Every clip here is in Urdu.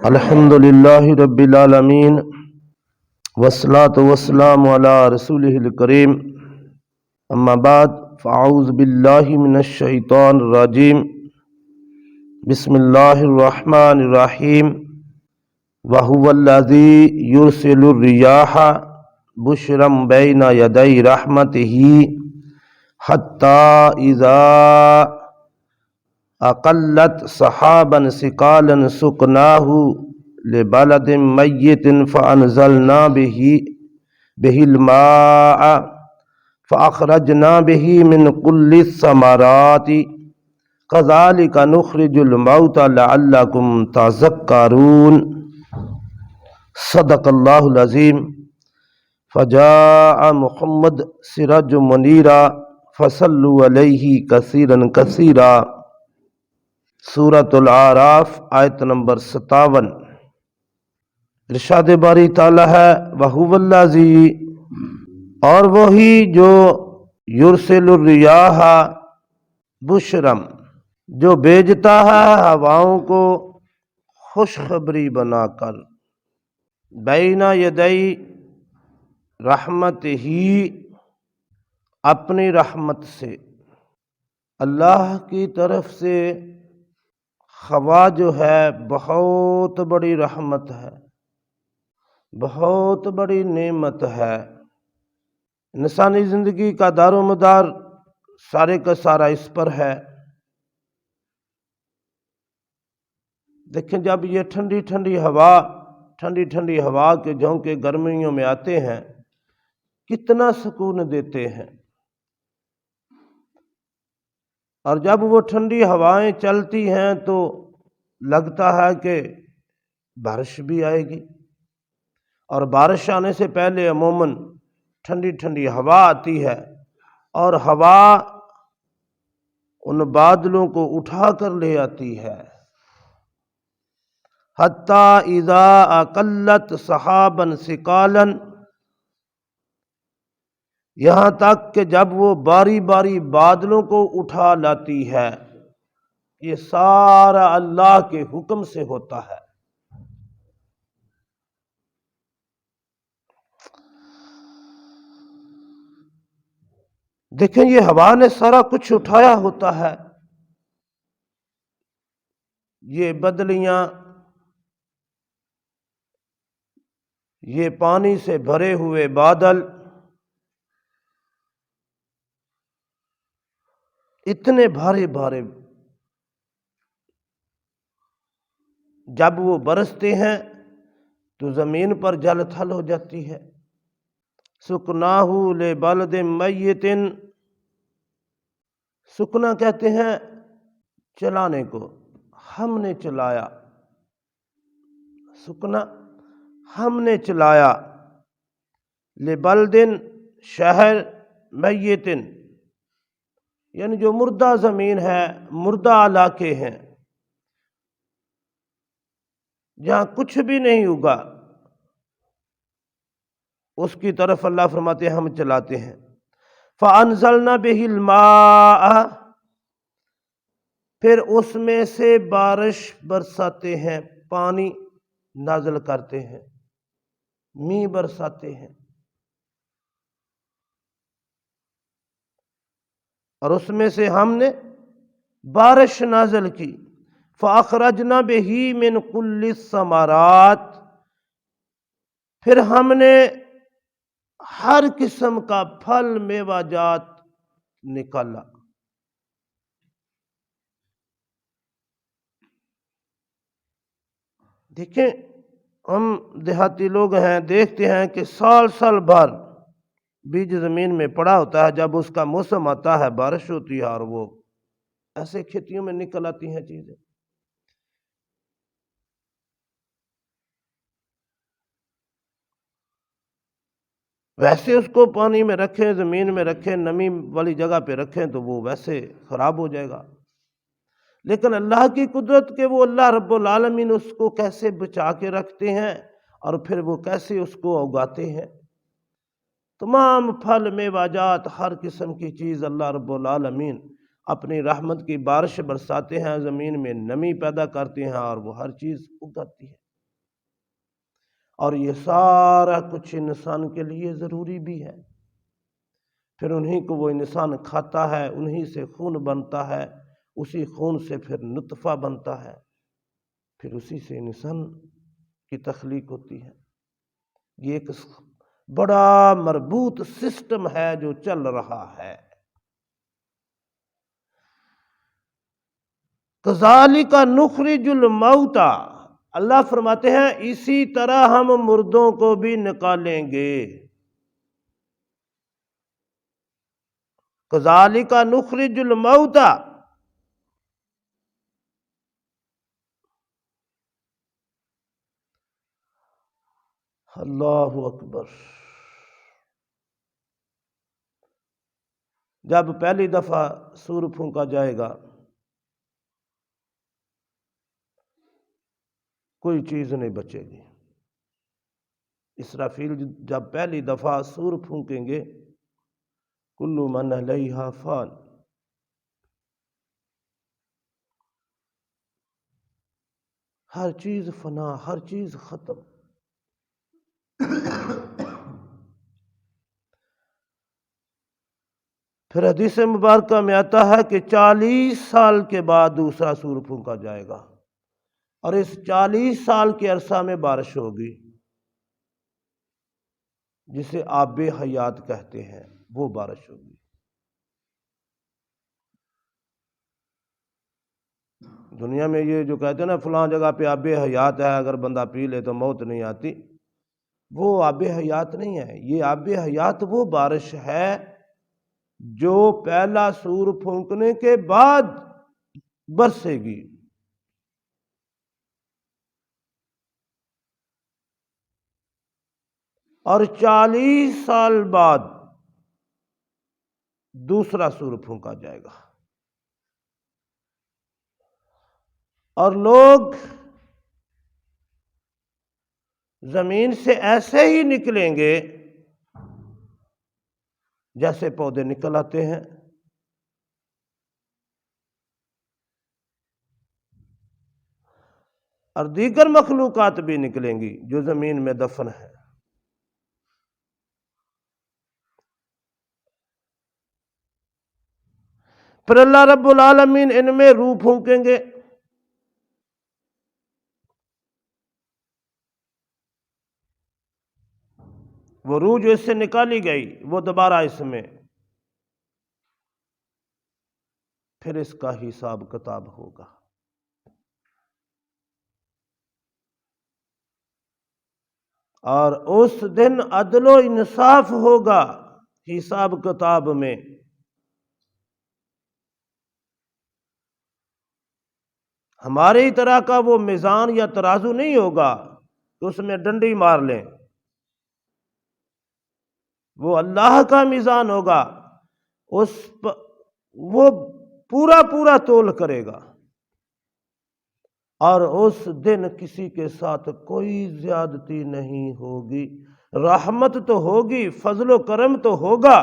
الحمد للہ رب العالمین والصلاة والسلام علی رسولہ الکریم اما بعد فاعوذ باللہ من الشیطان الرجیم بسم اللہ الرحمن الرحیم وہو الذی یرسل الریاح بشرا بین یدی رحمتہ حتی اذا اقلت سحابا ثقالا سقناہ لبلد میت فانزلنا به الماء فاخرجنا به من كل الثمرات كذلك نخرج الموتى لعلكم تذكرون صدق اللہ العظیم فجاء محمد سراج منیرا فصلوا علیہ کثیرا کثیرا۔ سورۃ الاعراف آیت نمبر 57۔ ارشاد باری تعالیٰ ہے وَهُوَ الَّذِي، اور وہی جو یرسل الریاح بشرم، جو بھیجتا ہے ہواؤں کو خوشخبری بنا کر، بین یدی رحمت ہی، اپنی رحمت سے، اللہ کی طرف سے ہوا جو ہے بہت بڑی رحمت ہے، بہت بڑی نعمت ہے۔ انسانی زندگی کا دار و مدار سارے کا سارا اس پر ہے۔ دیکھیں جب یہ ٹھنڈی ٹھنڈی ہوا کے جھونکے گرمیوں میں آتے ہیں کتنا سکون دیتے ہیں، اور جب وہ ٹھنڈی ہوائیں چلتی ہیں تو لگتا ہے کہ بارش بھی آئے گی، اور بارش آنے سے پہلے عموماً ٹھنڈی ہوا آتی ہے، اور ہوا ان بادلوں کو اٹھا کر لے آتی ہے۔ حتی اذا اقلت سحابا ثقالا، یہاں تک کہ جب وہ باری باری بادلوں کو اٹھا لاتی ہے، یہ سارا اللہ کے حکم سے ہوتا ہے۔ دیکھیں یہ ہوا نے سارا کچھ اٹھایا ہوتا ہے، یہ بدلیاں، یہ پانی سے بھرے ہوئے بادل، اتنے بھارے جب وہ برستے ہیں تو زمین پر جل تھل ہو جاتی ہے۔ سقناہ لبلد میت، سکنا کہتے ہیں چلانے کو، ہم نے چلایا، سکنا ہم نے چلایا، لبلد شہر، میت یعنی جو مردہ زمین ہے، مردہ علاقے ہیں جہاں کچھ بھی نہیں ہوگا، اس کی طرف اللہ فرماتے ہیں ہم چلاتے ہیں۔ فَأَنزَلْنَا بِهِ الْمَاءَ، پھر اس میں سے بارش برساتے ہیں، پانی نازل کرتے ہیں، میਂہ برساتے ہیں، اور اس میں سے ہم نے بارش نازل کی۔ فَأَخْرَجْنَا بِهِ مِنْ كُلِّ الثَّمَرَاتِ، پھر ہم نے ہر قسم کا پھل میوہ جات نکالا۔ دیکھیں ہم دیہاتی لوگ ہیں، دیکھتے ہیں کہ سال بھر بیج زمین میں پڑا ہوتا ہے، جب اس کا موسم آتا ہے بارش ہوتی ہے اور وہ ایسے کھیتیوں میں نکل آتی ہیں چیزیں۔ ویسے اس کو پانی میں رکھیں، زمین میں رکھیں، نمی والی جگہ پہ رکھیں تو وہ ویسے خراب ہو جائے گا، لیکن اللہ کی قدرت کہ وہ اللہ رب العالمین اس کو کیسے بچا کے رکھتے ہیں اور پھر وہ کیسے اس کو اگاتے ہیں۔ تمام پھل میوہ جات، ہر قسم کی چیز اللہ رب العالمین اپنی رحمت کی بارش برساتے ہیں، زمین میں نمی پیدا کرتے ہیں اور وہ ہر چیز اگاتی ہے۔ اور یہ سارا کچھ انسان کے لیے ضروری بھی ہے۔ پھر انہی کو وہ انسان کھاتا ہے، انہی سے خون بنتا ہے، اسی خون سے پھر نطفہ بنتا ہے، پھر اسی سے انسان کی تخلیق ہوتی ہے۔ یہ ایک بڑا مربوط سسٹم ہے جو چل رہا ہے۔ کذالک نخرج الموتى، اللہ فرماتے ہیں اسی طرح ہم مردوں کو بھی نکالیں گے۔ کذالک نخرج الموتى، اللہ اکبر۔ جب پہلی دفعہ سور پھونکا جائے گا، کوئی چیز نہیں بچے گی۔ اسرافیل جب پہلی دفعہ سور پھونکیں گے، کل من علیہا فان، ہر چیز فنا، ہر چیز ختم۔ پھر حدیث مبارکہ میں آتا ہے کہ 40 سال کے بعد دوسرا سور پھونکا جائے گا، اور اس 40 سال کے عرصہ میں بارش ہوگی، جسے آب حیات کہتے ہیں، وہ بارش ہوگی۔ دنیا میں یہ جو کہتے ہیں نا فلاں جگہ پہ آب حیات ہے، اگر بندہ پی لے تو موت نہیں آتی، وہ آب حیات نہیں ہے۔ یہ آب حیات وہ بارش ہے جو پہلا سور پھونکنے کے بعد برسے گی۔ اور 40 سال بعد دوسرا سور پھونکا جائے گا، اور لوگ زمین سے ایسے ہی نکلیں گے جیسے پودے نکل آتے ہیں۔ اور دیگر مخلوقات بھی نکلیں گی جو زمین میں دفن ہے۔ پھر اللہ رب العالمین ان میں روح پھونکیں گے، وہ روح جو اس سے نکالی گئی وہ دوبارہ اس میں، پھر اس کا حساب کتاب ہوگا۔ اور اس دن عدل و انصاف ہوگا حساب کتاب میں۔ ہماری طرح کا وہ میزان یا ترازو نہیں ہوگا کہ اس میں ڈنڈی مار لیں، وہ اللہ کا میزان ہوگا، وہ پورا پورا تول کرے گا، اور اس دن کسی کے ساتھ کوئی زیادتی نہیں ہوگی۔ رحمت تو ہوگی، فضل و کرم تو ہوگا،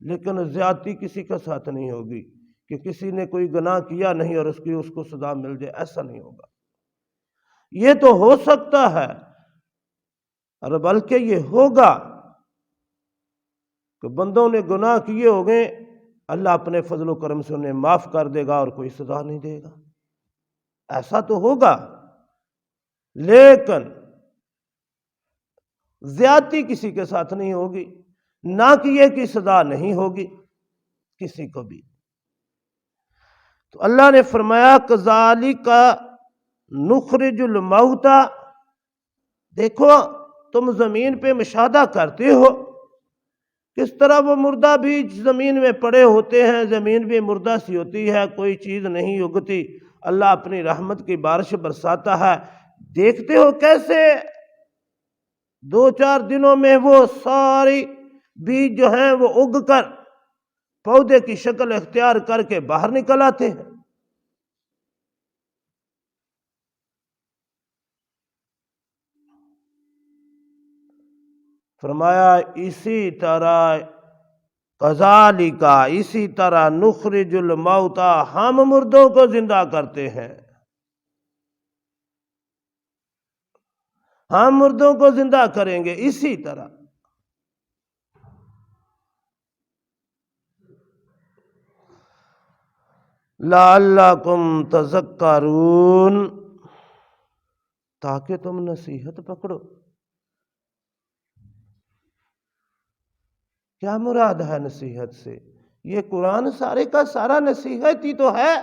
لیکن زیادتی کسی کے ساتھ نہیں ہوگی کہ کسی نے کوئی گناہ کیا نہیں اور اس کو سزا مل جائے، ایسا نہیں ہوگا۔ یہ تو ہو سکتا ہے، اور بلکہ یہ ہوگا کہ بندوں نے گناہ کیے ہو گئے، اللہ اپنے فضل و کرم سے انہیں معاف کر دے گا اور کوئی سزا نہیں دے گا، ایسا تو ہوگا، لیکن زیادتی کسی کے ساتھ نہیں ہوگی، نہ کیے کی سزا نہیں ہوگی کسی کو بھی۔ تو اللہ نے فرمایا کذالک نخرج الموتى، دیکھو تم زمین پہ مشاہدہ کرتے ہو کس طرح وہ مردہ بھی زمین میں پڑے ہوتے ہیں، زمین بھی مردہ سی ہوتی ہے، کوئی چیز نہیں اگتی، اللہ اپنی رحمت کی بارش برساتا ہے، دیکھتے ہو کیسے 2-4 دنوں میں وہ ساری بیج جو ہیں وہ اگ کر پودے کی شکل اختیار کر کے باہر نکل آتے ہیں۔ فرمایا اسی طرح کذالک، اسی طرح نخرج الموتى، ہم مردوں کو زندہ کرتے ہیں۔ ہم مردوں کو زندہ کریں گے اسی طرح۔ لعلکم تذکرون، تاکہ تم نصیحت پکڑو۔ کیا مراد ہے نصیحت سے؟ یہ قرآن سارے کا سارا نصیحت ہی تو ہے۔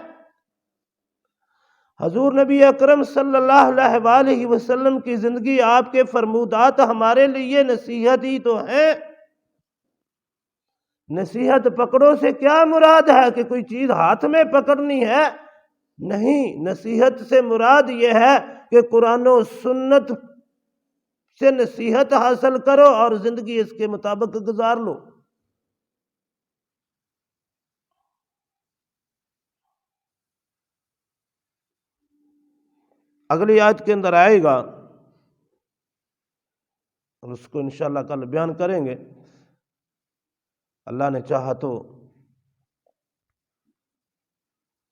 حضور نبی اکرم صلی اللہ علیہ وآلہ وسلم کی زندگی، آپ کے فرمودات ہمارے لیے نصیحت ہی تو ہیں۔ نصیحت پکڑو سے کیا مراد ہے کہ کوئی چیز ہاتھ میں پکڑنی ہے؟ نہیں، نصیحت سے مراد یہ ہے کہ قرآن و سنت سے نصیحت حاصل کرو اور زندگی اس کے مطابق گزار لو۔ اگلی آیت کے اندر آئے گا اور اس کو انشاءاللہ کل بیان کریں گے، اللہ نے چاہا تو۔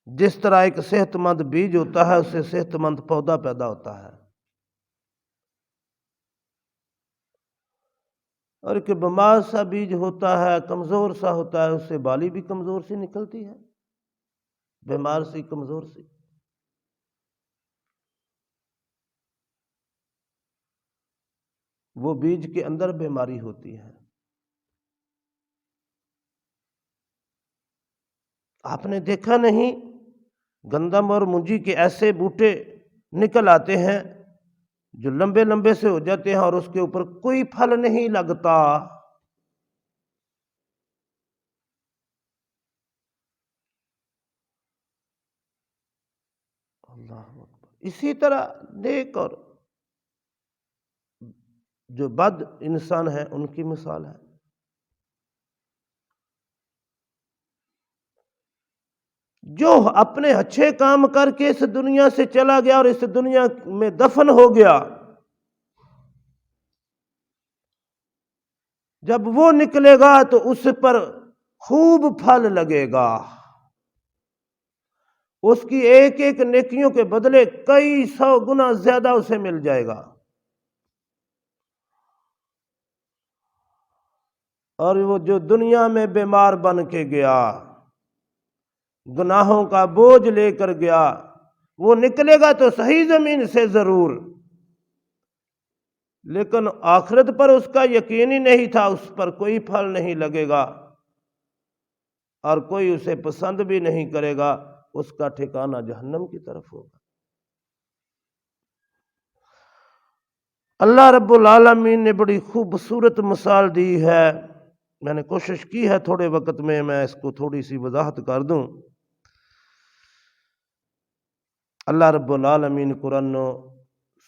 جس طرح ایک صحت مند بیج ہوتا ہے، اس سے صحت مند پودا پیدا ہوتا ہے، اور ایک بیمار سا بیج ہوتا ہے، کمزور سا ہوتا ہے، اس سے بالی بھی کمزور سی نکلتی ہے، بیمار سی، کمزور سی۔ وہ بیج کے اندر بیماری ہوتی ہے۔ آپ نے دیکھا نہیں، گندم اور منجی کے ایسے بوٹے نکل آتے ہیں جو لمبے لمبے سے ہو جاتے ہیں اور اس کے اوپر کوئی پھل نہیں لگتا۔ اللہ اکبر۔ اسی طرح نیک اور جو بد انسان ہے ان کی مثال ہے۔ جو اپنے اچھے کام کر کے اس دنیا سے چلا گیا اور اس دنیا میں دفن ہو گیا، جب وہ نکلے گا تو اس پر خوب پھل لگے گا، اس کی ایک ایک نیکیوں کے بدلے کئی 100 گنا زیادہ اسے مل جائے گا۔ اور وہ جو دنیا میں بیمار بن کے گیا، گناہوں کا بوجھ لے کر گیا، وہ نکلے گا تو صحیح زمین سے ضرور، لیکن آخرت پر اس کا یقین ہی نہیں تھا، اس پر کوئی پھل نہیں لگے گا اور کوئی اسے پسند بھی نہیں کرے گا، اس کا ٹھکانہ جہنم کی طرف ہوگا۔ اللہ رب العالمین نے بڑی خوبصورت مثال دی ہے۔ میں نے کوشش کی ہے تھوڑے وقت میں اس کو تھوڑی سی وضاحت کر دوں۔ اللہ رب العالمین قرآن و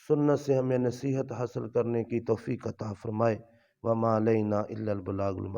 سنت سے ہمیں نصیحت حاصل کرنے کی توفیق عطا فرمائے۔ وما علینا الا البلاغ المبین۔